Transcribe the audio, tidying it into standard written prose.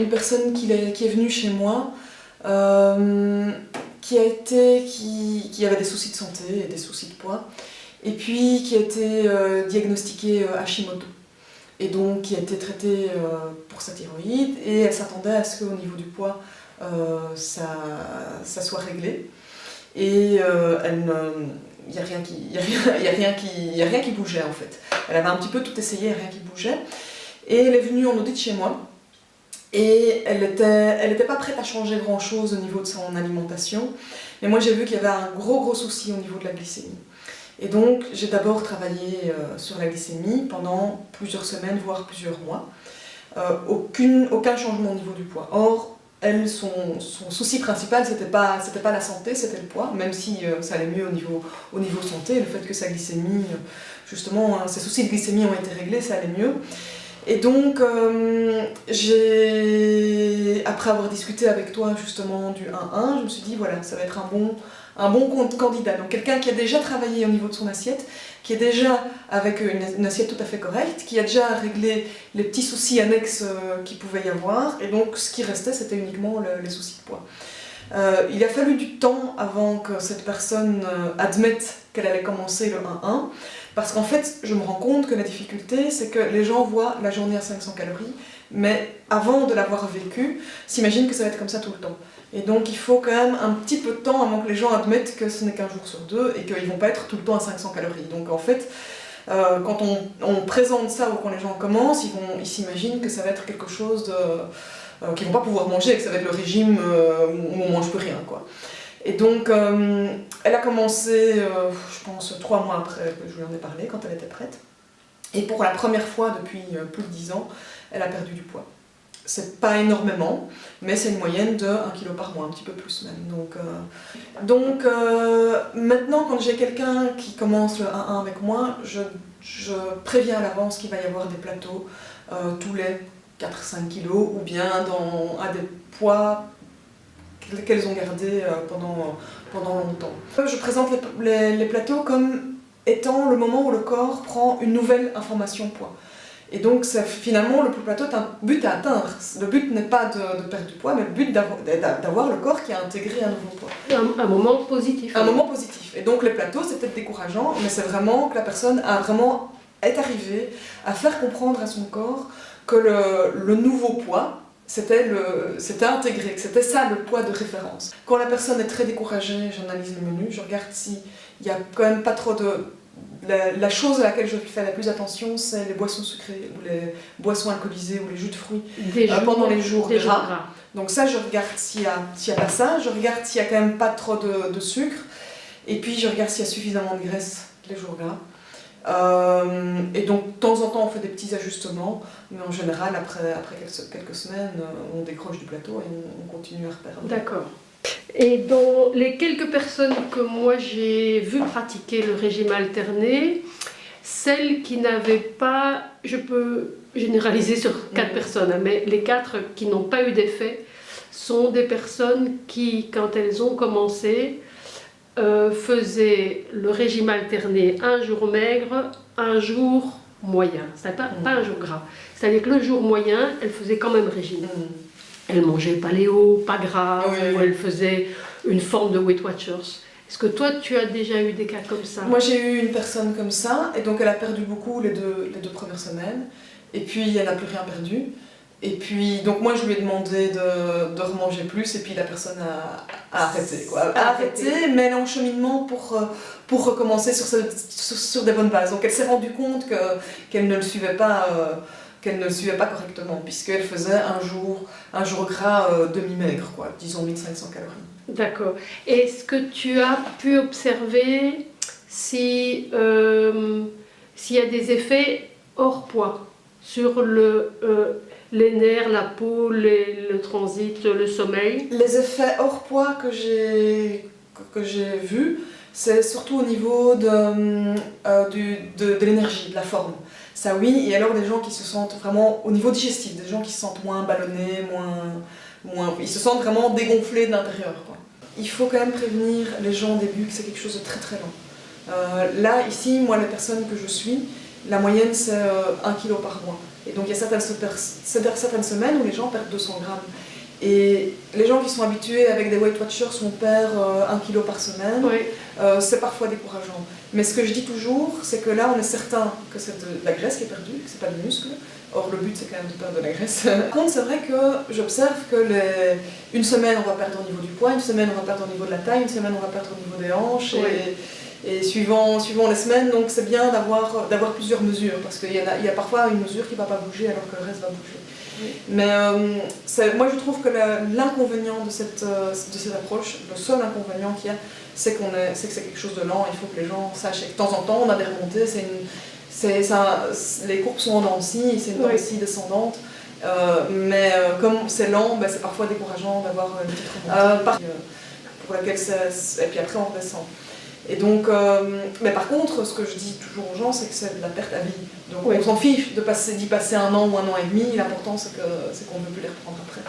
une personne qui est venue chez moi, qui avait des soucis de santé et des soucis de poids, et puis qui a été diagnostiquée Hashimoto, et donc qui a été traitée pour sa thyroïde, et elle s'attendait à ce qu'au niveau du poids, ça soit réglé. Et il n'y a rien qui bougeait en fait. Elle avait un petit peu tout essayé, rien qui bougeait. Et elle est venue en audit chez moi. Et elle était pas prête à changer grand chose au niveau de son alimentation. Mais moi j'ai vu qu'il y avait un gros souci au niveau de la glycémie. Et donc j'ai d'abord travaillé sur la glycémie pendant plusieurs semaines, voire plusieurs mois. Aucun changement au niveau du poids. Or, elle, son souci principal, c'était pas la santé, c'était le poids, même si ça allait mieux au niveau santé, le fait que sa glycémie, justement, hein, ses soucis de glycémie ont été réglés, ça allait mieux. Et donc, après avoir discuté avec toi justement du 1-1, je me suis dit, voilà, ça va être un bon candidat. Donc quelqu'un qui a déjà travaillé au niveau de son assiette, qui est déjà avec une assiette tout à fait correcte, qui a déjà réglé les petits soucis annexes qu'il pouvait y avoir, et donc ce qui restait, c'était uniquement les soucis de poids. Il a fallu du temps avant que cette personne admette qu'elle allait commencer le 1-1, parce qu'en fait, je me rends compte que la difficulté, c'est que les gens voient la journée à 500 calories, mais avant de l'avoir vécu, s'imaginent que ça va être comme ça tout le temps. Et donc il faut quand même un petit peu de temps avant que les gens admettent que ce n'est qu'un jour sur deux et qu'ils ne vont pas être tout le temps à 500 calories. Donc en fait, quand on présente ça ou quand les gens commencent, ils s'imaginent que ça va être quelque chose qu'ils ne vont pas pouvoir manger, que ça va être le régime où on ne mange plus rien, quoi. Et donc, elle a commencé, je pense, 3 mois après que je lui en ai parlé, quand elle était prête. Et pour la première fois depuis plus de 10 ans, elle a perdu du poids. C'est pas énormément, mais c'est une moyenne de 1 kg par mois, un petit peu plus même. Donc maintenant, quand j'ai quelqu'un qui commence le 1-1 avec moi, je préviens à l'avance qu'il va y avoir des plateaux tous les 4-5 kg, ou bien à des poids qu'elles ont gardés pendant longtemps. Je présente les plateaux comme étant le moment où le corps prend une nouvelle information poids. Et donc finalement le plateau est un but à atteindre. Le but n'est pas de perdre du poids, mais le but d'avoir le corps qui a intégré un nouveau poids. Un moment positif. Un moment positif. Et donc les plateaux, c'est peut-être décourageant, mais c'est vraiment que la personne est arrivée à faire comprendre à son corps que le nouveau poids, c'était intégré, que c'était ça le poids de référence. Quand la personne est très découragée, j'analyse le menu, je regarde s'il n'y a quand même pas trop de... La chose à laquelle je fais la plus attention, c'est les boissons sucrées, ou les boissons alcoolisées, ou les jus de fruits pendant les jours gras. Donc ça, je regarde s'il n'y a pas ça, je regarde s'il n'y a quand même pas trop de sucre, et puis je regarde s'il y a suffisamment de graisse les jours gras. Et donc de temps en temps on fait des petits ajustements, mais en général après quelques semaines on décroche du plateau et on continue à reperdre. D'accord. Et dans les quelques personnes que moi j'ai vues pratiquer le régime alterné, celles qui n'avaient pas, je peux généraliser sur 4 personnes, mais les 4 qui n'ont pas eu d'effet sont des personnes qui, quand elles ont commencé, faisaient le régime alterné un jour maigre, un jour moyen, c'est pas un jour gras. C'est-à-dire que le jour moyen, elles faisaient quand même régime. Elle mangeait paléo, pas gras, ou elle faisait une forme de Weight Watchers. Est-ce que toi, tu as déjà eu des cas comme ça? Moi, j'ai eu une personne comme ça, et donc elle a perdu beaucoup les deux premières semaines, et puis elle n'a plus rien perdu. Et puis, donc moi, je lui ai demandé de remanger plus, et puis la personne a arrêté, quoi. A arrêté, mais elle est en cheminement pour recommencer sur des bonnes bases. Donc elle s'est rendue compte qu'elle ne le suivait pas... qu'elle ne le suivait pas correctement, puisqu'elle faisait un jour gras demi-maigre, quoi, disons 1500 calories. D'accord. Est-ce que tu as pu observer s'il y a des effets hors poids sur les nerfs, la peau, le transit, le sommeil? Les effets hors poids que j'ai vus, c'est surtout au niveau de l'énergie, de la forme. Ça oui, et alors des gens qui se sentent vraiment, au niveau digestif, des gens qui se sentent moins ballonnés, ils se sentent vraiment dégonflés de l'intérieur, quoi. Il faut quand même prévenir les gens au début que c'est quelque chose de très très lent. Là, ici, moi, les personnes que je suis, la moyenne c'est 1 kg par mois. Et donc il y a certaines semaines où les gens perdent 200 grammes. Et les gens qui sont habitués avec des Weight Watchers, on perd 1 kg par semaine, Oui. c'est parfois décourageant. Mais ce que je dis toujours, c'est que là on est certain que c'est de la graisse qui est perdue, que c'est pas du muscle. Or le but c'est quand même de perdre de la graisse. Par contre c'est vrai que j'observe que une semaine on va perdre au niveau du poids, une semaine on va perdre au niveau de la taille, une semaine on va perdre au niveau des hanches. Oui. Et suivant les semaines, donc c'est bien d'avoir plusieurs mesures, parce qu'il y a parfois une mesure qui ne va pas bouger alors que le reste va bouger. Oui. Mais moi je trouve que l'inconvénient de cette approche, le seul inconvénient qu'il y a, c'est que c'est quelque chose de lent. Il faut que les gens sachent que de temps en temps on a des remontées, les courbes sont en dents de scie, c'est une dent de scie descendante. Mais comme c'est lent, ben, c'est parfois décourageant d'avoir une petite remontée pour laquelle et puis après on redescend. Et donc, mais par contre, ce que je dis toujours aux gens, c'est que c'est de la perte à vie. Donc on s'en fiche d'y passer 1 an ou 1 an et demi, l'important c'est qu'on ne peut plus les reprendre après.